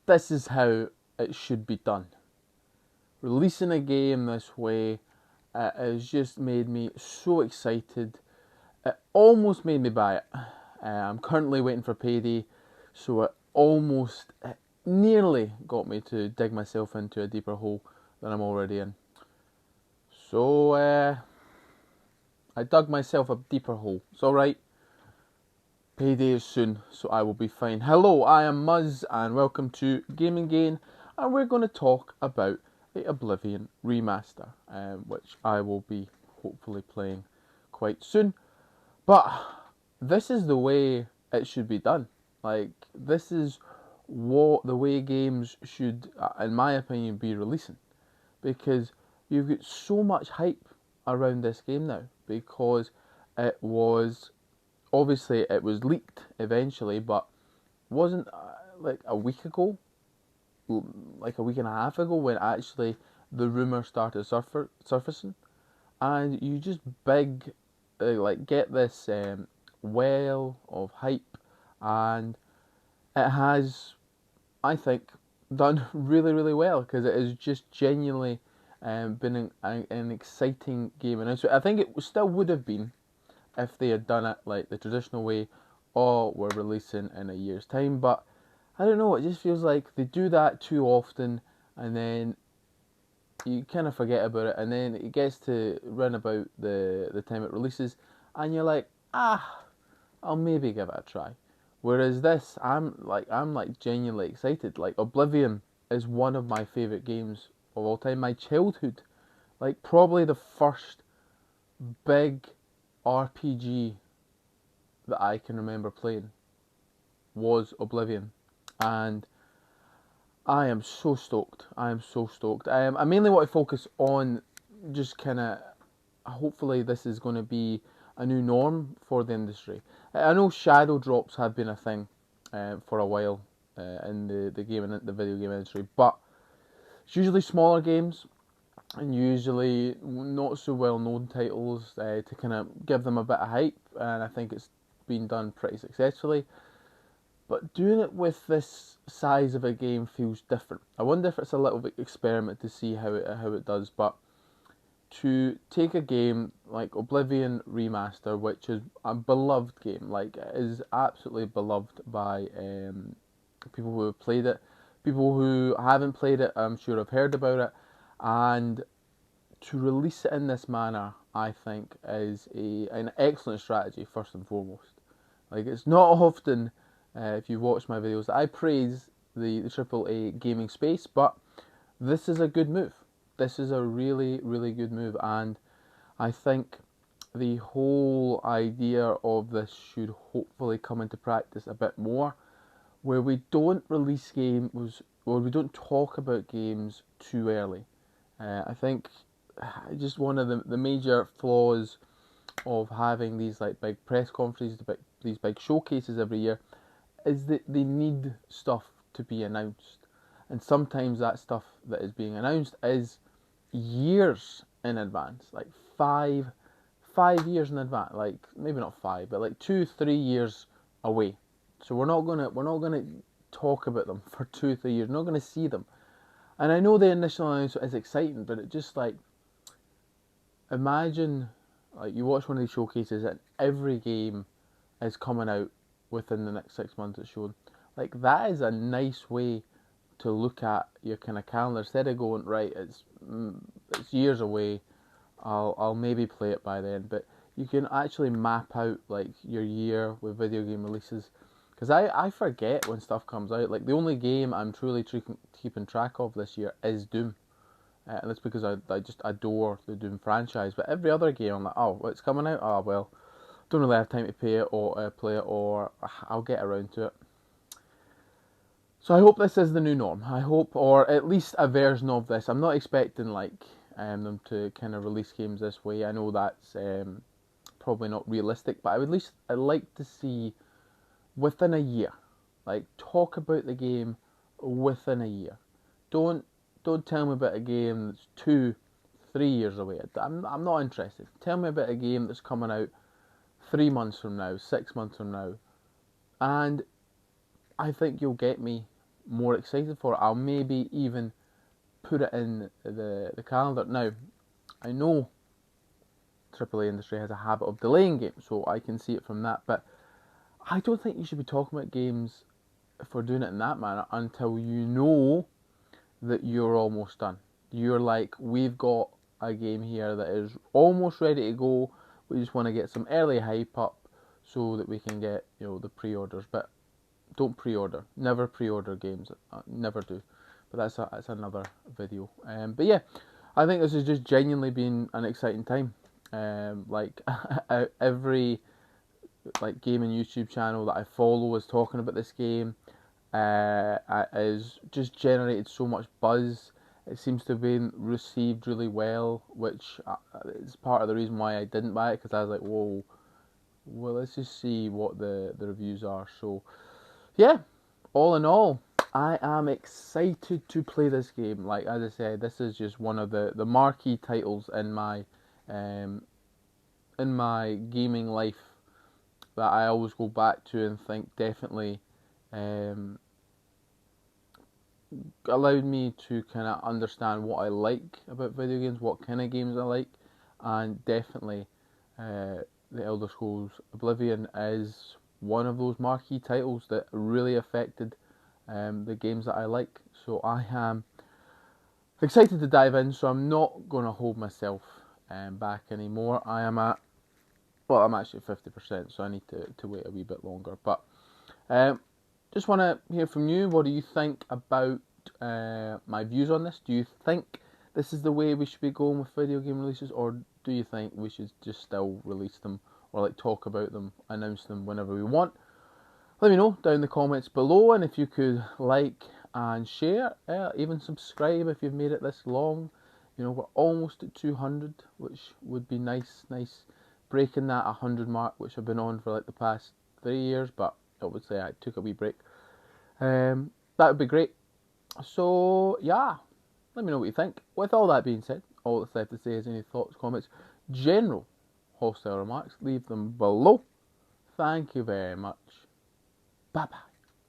this is how it should be done. Releasing a game this way has just made me so excited. It almost made me buy it. I'm currently waiting for payday, so it nearly got me to dig myself into a deeper hole than I'm already in. So I dug myself a deeper hole. It's alright. Payday is soon, so I will be fine. Hello, I am Muzz, and welcome to Gaming Gain, and we're going to talk about the Oblivion remaster, which I will be hopefully playing quite soon. But this is the way it should be done. Like, this is the way games should, in my opinion, be releasing. Because you've got so much hype around this game now, because it was leaked eventually, but wasn't like a week ago, like a week and a half ago, when actually the rumour started surfacing, and you just get this well of hype, and it has, I think, done really, really well, because it has just genuinely been an exciting game. And I think it still would have been if they had done it like the traditional way, or we're releasing in a year's time. But I don't know, it just feels like they do that too often, and then you kind of forget about it, and then it gets to run about the time it releases, and you're like, I'll maybe give it a try. Whereas this, I'm genuinely excited. Like, Oblivion is one of my favourite games of all time. My childhood, like probably the first big RPG that I can remember playing was Oblivion, and I am so stoked. I am so stoked. I mainly want to focus on just kind of, hopefully this is going to be a new norm for the industry. I know shadow drops have been a thing for a while in the video game industry, but it's usually smaller games and usually not so well known titles to kind of give them a bit of hype, and I think it's been done pretty successfully. But doing it with this size of a game feels different. I wonder if it's a little bit experiment to see how it does. But to take a game like Oblivion Remaster, which is a beloved game, like it is absolutely beloved by people who have played it, people who haven't played it, I'm sure have heard about it, and to release it in this manner, I think, is an excellent strategy, first and foremost. Like, it's not often, if you watch my videos, that I praise the AAA gaming space, but this is a good move. This is a really, really good move, and I think the whole idea of this should hopefully come into practice a bit more, where we don't release games, or we don't talk about games too early. I think just one of the major flaws of having these like big press conferences, these big showcases every year, is that they need stuff to be announced, and sometimes that stuff that is being announced is years in advance, like five years in advance, like maybe not 5, but like 2-3 years away. So we're not gonna talk about them for 2-3 years. We're not gonna see them. And I know the initial announcement is exciting, but it just, like, imagine like you watch one of these showcases and every game is coming out within the next 6 months it's shown. Like, that is a nice way to look at your kind of calendar, instead of going, right, it's years away, I'll maybe play it by then. But you can actually map out like your year with video game releases, because I forget when stuff comes out. Like, the only game I'm truly keeping track of this year is Doom, and that's because I just adore the Doom franchise. But every other game I'm like, oh, it's coming out, oh well, don't really have time to play it, or I'll get around to it. So I hope this is the new norm. I hope, or at least a version of this. I'm not expecting like them to kind of release games this way. I know that's probably not realistic, but I'd like to see within a year. Like, talk about the game within a year. Don't tell me about a game that's 2-3 years away. I'm not interested. Tell me about a game that's coming out 3 months from now, 6 months from now, and I think you'll get me more excited for it. I'll maybe even put it in the calendar. Now, I know AAA industry has a habit of delaying games, so I can see it from that, but I don't think you should be talking about games if we're doing it in that manner until you know that you're almost done. You're like, we've got a game here that is almost ready to go. We just want to get some early hype up so that we can get, the pre-orders. But don't pre-order. Never pre-order games. Never do. But that's another video. But yeah, I think this has just genuinely been an exciting time. Like every gaming YouTube channel that I follow is talking about this game. Is just generated so much buzz. It seems to have been received really well, which is part of the reason why I didn't buy it, because I was like, whoa, well, let's just see what the reviews are. So yeah, all in all, I am excited to play this game. Like, as I said, this is just one of the marquee titles in my gaming life that I always go back to and think definitely allowed me to kind of understand what I like about video games, what kind of games I like, and definitely The Elder Scrolls Oblivion is one of those marquee titles that really affected the games that I like. So I am excited to dive in, so I'm not going to hold myself back anymore. I'm actually at 50%, so I need to wait a wee bit longer. But just want to hear from you. What do you think about my views on this? Do you think this is the way we should be going with video game releases, or do you think we should just still release them, or talk about them, announce them whenever we want? Let me know down in the comments below, and if you could like and share, even subscribe if you've made it this long. We're almost at 200, which would be nice breaking that 100 mark, which I've been on for the past 3 years, but obviously I took a wee break. That would be great. So yeah, let me know what you think. With all that being said, all that's left to say is any thoughts, comments, general hostile remarks, leave them below. Thank you very much. Bye bye.